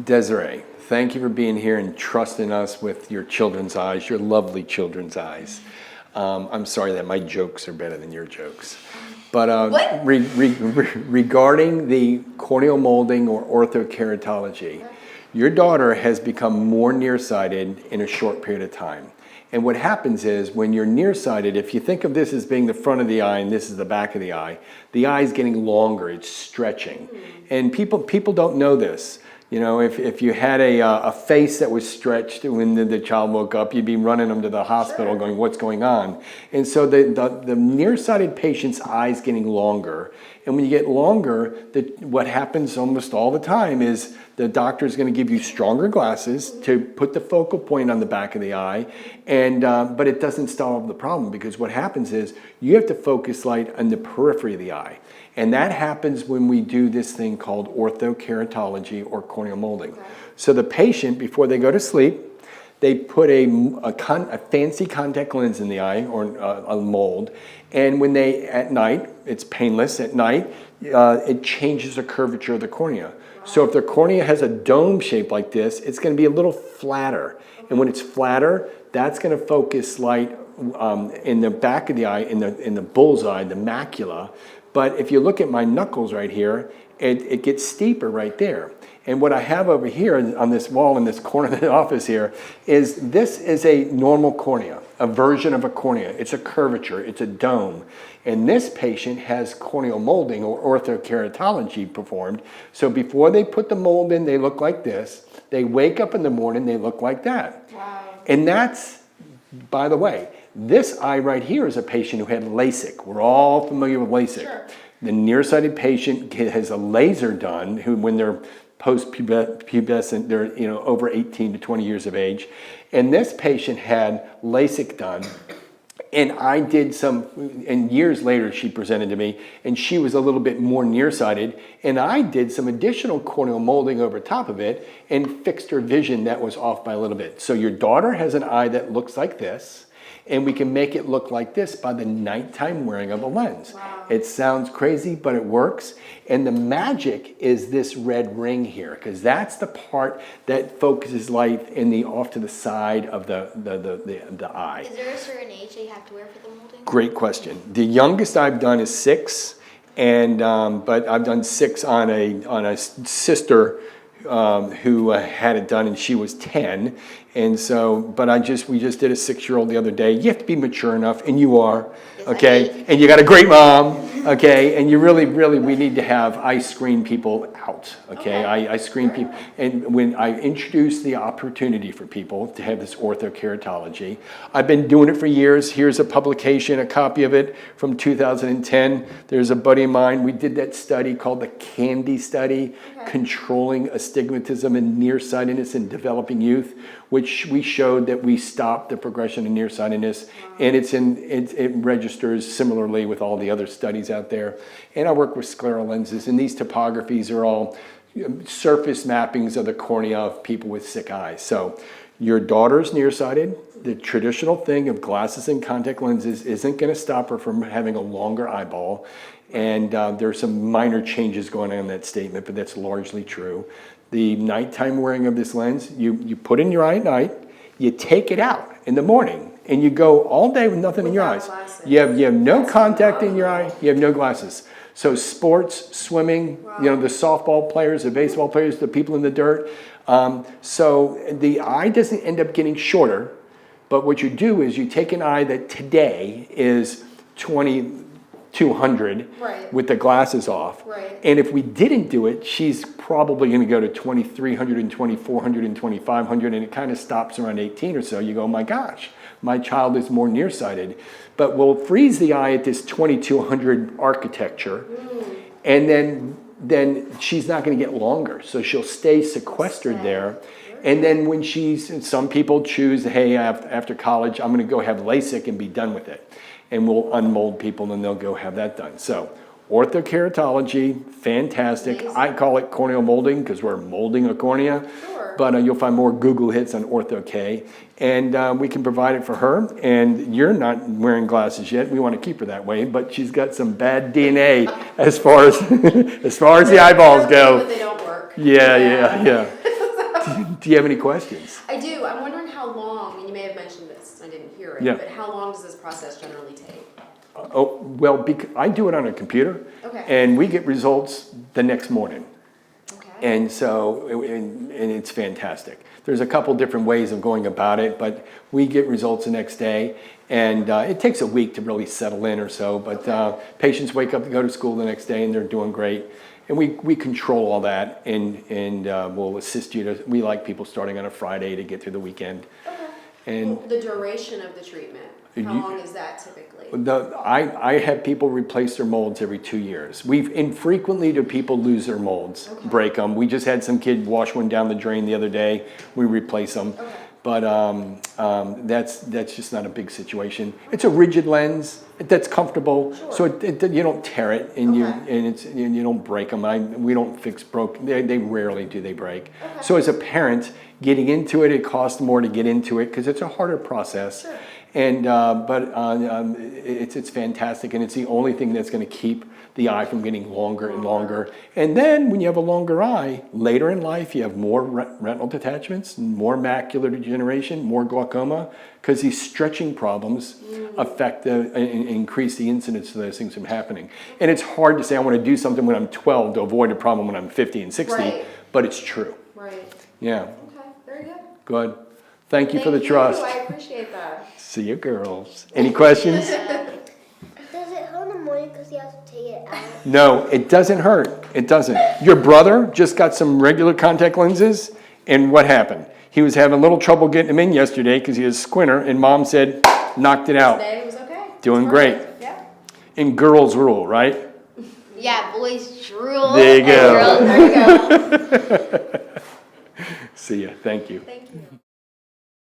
Desiree, thank you for being here and trusting us with your children's eyes, your lovely children's eyes. I'm sorry that my jokes are better than your jokes. But regarding the corneal molding or orthokeratology, your daughter has become more nearsighted in a short period of time. And what happens is when you're nearsighted, if you think of this as being the front of the eye and this is the back of the eye is getting longer, it's stretching. And people don't know this. You know, if you had a face that was stretched when the child woke up, you'd be running them to the hospital going, what's going on? And so the nearsighted patient's eye's getting longer. And when you get longer, what happens almost all the time is the doctor's going to give you stronger glasses to put the focal point on the back of the eye. And but it doesn't solve the problem, because what happens is you have to focus light on the periphery of the eye. And that happens when we do this thing called orthokeratology or corneal molding. Okay. So the patient, before they go to sleep, they put a fancy contact lens in the eye, or a mold. And when at night, it's painless. At night, it changes the curvature of the cornea. Wow. So if the cornea has a dome shape like this, it's going to be a little flatter. Okay. And when it's flatter, that's going to focus light in the back of the eye, in the bullseye, the macula. But if you look at my knuckles right here, it gets steeper right there. And what I have over here on this wall in this corner of the office here is a normal cornea, a version of a cornea. It's a curvature, it's a dome. And this patient has corneal molding or orthokeratology performed. So before they put the mold in, they look like this. They wake up in the morning, they look like that. Wow. And that's, by the way, this eye right here is a patient who had LASIK. We're all familiar with LASIK. Sure. The nearsighted patient has a laser done, who, when they're post-pubescent, they're over 18 to 20 years of age. And this patient had LASIK done. And I did and years later she presented to me, and she was a little bit more nearsighted. And I did some additional corneal molding over top of it and fixed her vision that was off by a little bit. So your daughter has an eye that looks like this. And we can make it look like this by the nighttime wearing of a lens. Wow. It sounds crazy, but it works. And the magic is this red ring here, because that's the part that focuses light off to the side of the eye. Is there a certain age they have to wear for the molding? Great question. The youngest I've done is 6, and but I've done 6 on a sister who had it done, and she was 10. And so, but we just did a 6-year-old the other day. You have to be mature enough, and you are, okay? And you got a great mom, okay? And you really, we need to I screen people out, okay? I screen people. And when I introduce the opportunity for people to have this orthokeratology, I've been doing it for years. Here's a publication, a copy of it from 2010. There's a buddy of mine. We did that study called the CANDY study, controlling astigmatism and nearsightedness in developing youth, which we showed that we stopped the progression of nearsightedness. And it registers similarly with all the other studies out there. And I work with scleral lenses, and these topographies are all surface mappings of the cornea of people with sick eyes. So your daughter's nearsighted. The traditional thing of glasses and contact lenses isn't going to stop her from having a longer eyeball. And there's some minor changes going on in that statement, but that's largely true. The nighttime wearing of this lens, you put in your eye at night, you take it out in the morning, and you go all day with nothing in your eyes. Glasses. You have no contact in your eye, you have no glasses. So sports, swimming, the softball players, the baseball players, the people in the dirt. So the eye doesn't end up getting shorter, but what you do is you take an eye that today is 200 with the glasses off. Right. And if we didn't do it, she's probably going to go to 2300 and 2400 and 2500, and it kind of stops around 18 or so. You go, oh my gosh, my child is more nearsighted. But we'll freeze the eye at this 2200 architecture, and then she's not going to get longer. So she'll stay sequestered there. And then when some people choose, hey, after college, I'm going to go have LASIK and be done with it. And we'll unmold people, and they'll go have that done. So orthokeratology, fantastic. Amazing. I call it corneal molding because we're molding a cornea. Sure. But you'll find more Google hits on Orthoke. And we can provide it for her. And you're not wearing glasses yet. We want to keep her that way. But she's got some bad DNA as far as the eyeballs go. But they don't work. Yeah. Do you have any questions? I do. I'm wondering how long, and you may have mentioned this, I didn't hear it, Yeah. but how long does this process generally take? Oh, well, I do it on a computer, Okay. and we get results the next morning. Okay. And so, and it's fantastic. There's a couple different ways of going about it, but we get results the next day. And it takes a week to really settle in or so, but patients wake up to go to school the next day and they're doing great. And we control all that, and we'll assist you we like people starting on a Friday to get through the weekend. Okay. And Well, the duration of the treatment, how long is that typically? I have people replace their molds every 2 years. Infrequently do people lose their molds, Okay. break them. We just had some kid wash one down the drain the other day. We replace them. Okay. But that's just not a big situation. It's a rigid lens that's comfortable, Sure. so you don't tear it and Okay. you don't break them. We don't fix broken. They rarely do they break. Okay. So as a parent, getting into it, it costs more to get into it because it's a harder process. Sure. And it's fantastic, and it's the only thing that's going to keep the eye from getting longer and longer. And then when you have a longer eye, later in life, you have more retinal detachments, more macular degeneration, more glaucoma, because these stretching problems affect and increase the incidence of those things from happening. And it's hard to say I want to do something when I'm 12 to avoid a problem when I'm 50 and 60, Right. but it's true. Right. Yeah, Okay, very good. good. Thank you for the trust. I appreciate that. See you, girls. Any questions? Does it hurt in the morning because you have to take it out? No, it doesn't hurt. It doesn't. Your brother just got some regular contact lenses, and what happened? He was having a little trouble getting them in yesterday because he was a squinter, and Mom said, knocked it out. Today was okay. Doing It's great. perfect. Yeah. And girls rule, right? Yeah, boys drool. There you and go. girls- There you go. See ya. Thank you. Thank you.